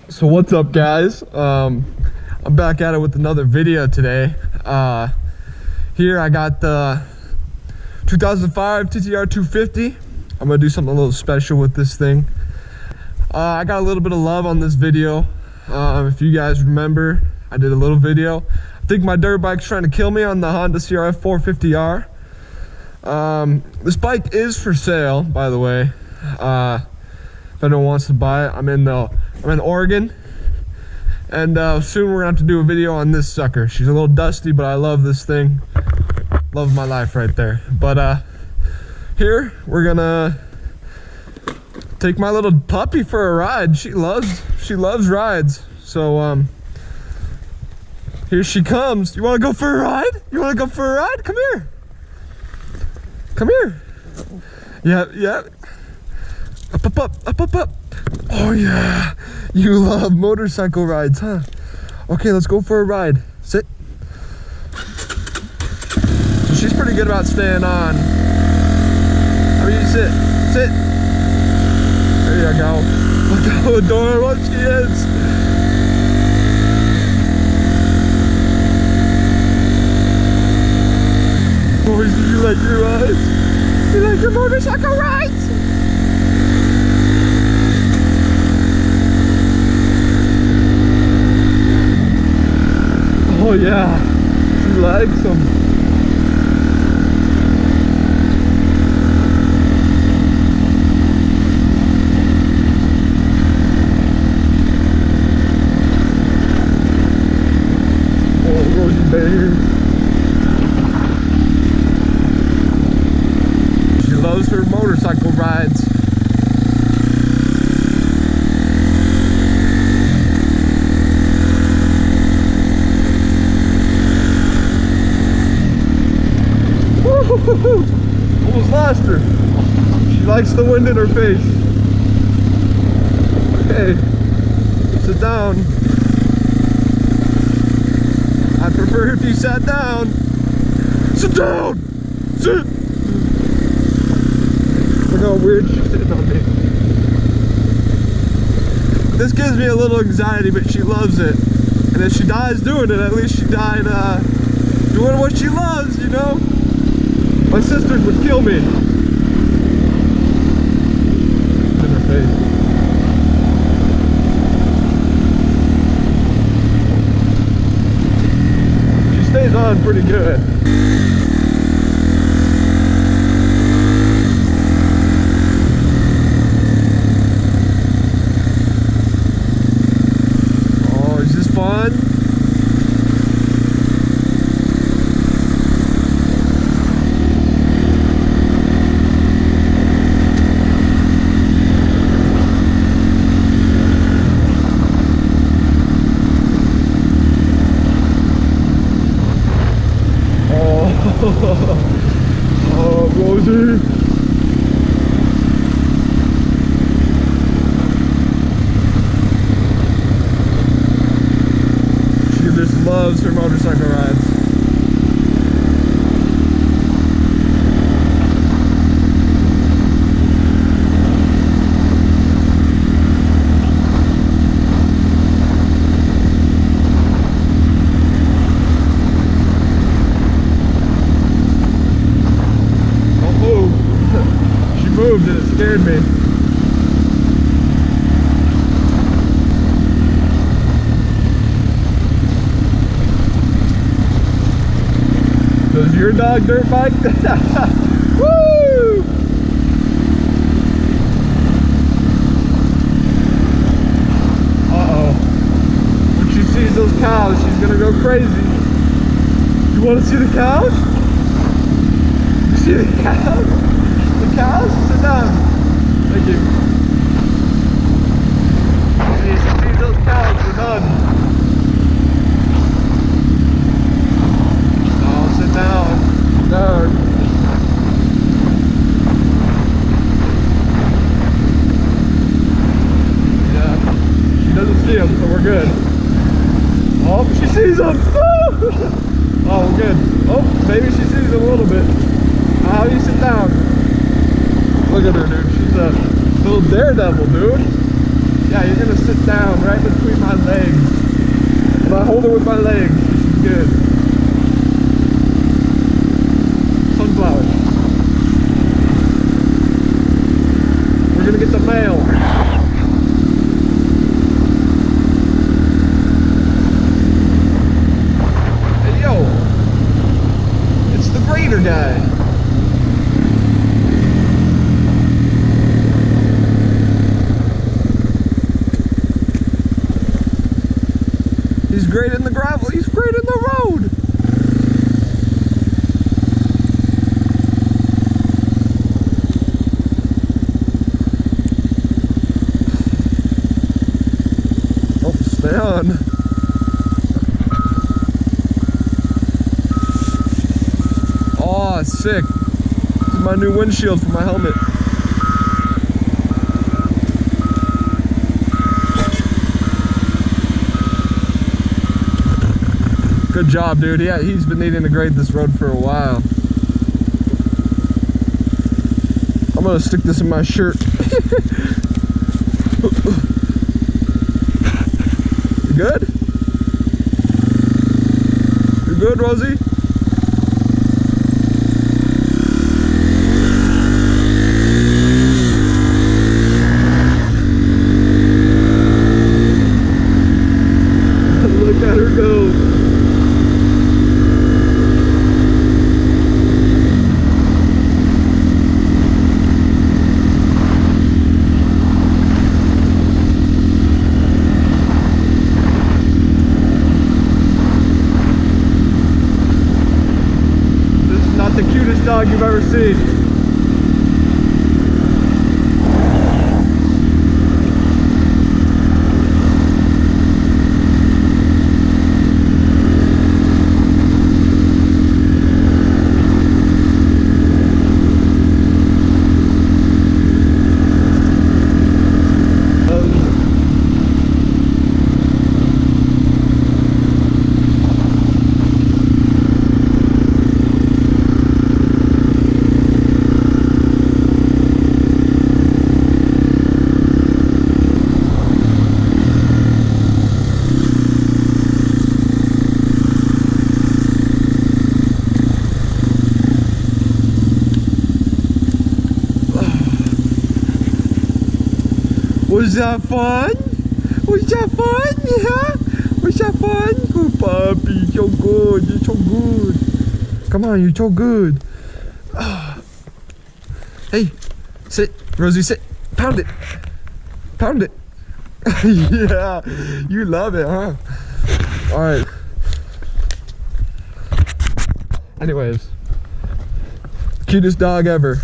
So what's up, guys? I'm back at it with another video today. Here I got the 2005 TTR 250. I'm gonna do something a little special with this thing. I got a little bit of love on this video. If you guys remember, I did a little video. I think my dirt bike's trying to kill me on the Honda CRF 450R. This bike is for sale, by the way. If anyone wants to buy it, I'm in Oregon, and soon we're gonna have to do a video on this sucker. She's a little dusty, but I love this thing. Love my life right there. But here we're gonna take my little puppy for a ride. She loves rides. So here she comes. You want to go for a ride? You want to go for a ride? Come here. Come here. Yeah. Up. Oh yeah, you love motorcycle rides, huh? Okay, let's go for a ride. Sit. So she's pretty good about staying on. I mean, sit. There you go. Look how adorable she is. Boys, do you like your rides? You like your motorcycle rides? Oh yeah, she likes them. Oh, Rosie baby. She loves her motorcycle rides. Almost lost her. She likes the wind in her face. Okay, sit down. I prefer if you sat down. Sit down! Sit! Look how weird she's sitting on me. This gives me a little anxiety, but she loves it. And if she dies doing it, at least she died doing what she loves, you know? My sisters would kill me. In her face. She stays on pretty good. Oh, is this fun? Oh, Rosie. She just loves her motorcycle rides. Moved and it scared me. Does your dog dirt bike? Woo! Uh-oh. When she sees those cows, she's gonna go crazy. You wanna see the cows? You see the cows? Cows? Sit down. Thank you. See those cows, we're done. Oh, sit down. Down. Yeah. She doesn't see them, so we're good. Oh, she sees them. Oh, we're good. Oh, maybe she sees them a little bit. How do you sit down? Look at her, dude. She's a little daredevil, dude. Yeah, you're gonna sit down right between my legs. When I hold her with my legs, she's good. Sunflowers. We're gonna get the mail. Hey yo, it's the grader guy. He's great in the gravel. He's great in the road. Oh, stay on. Oh, sick. This is my new windshield for my helmet. Good job, dude. Yeah, he's been needing to grade this road for a while. I'm gonna stick this in my shirt. You good? You good, Rosie? Look at her go. The cutest dog you've ever seen. Was that fun? Was that fun? Yeah? Was that fun? Good puppy, so good. You're so good. Come on, you're so good. Hey, sit. Rosie, sit. Pound it. Pound it. Yeah, you love it, huh? All right. Anyways, cutest dog ever.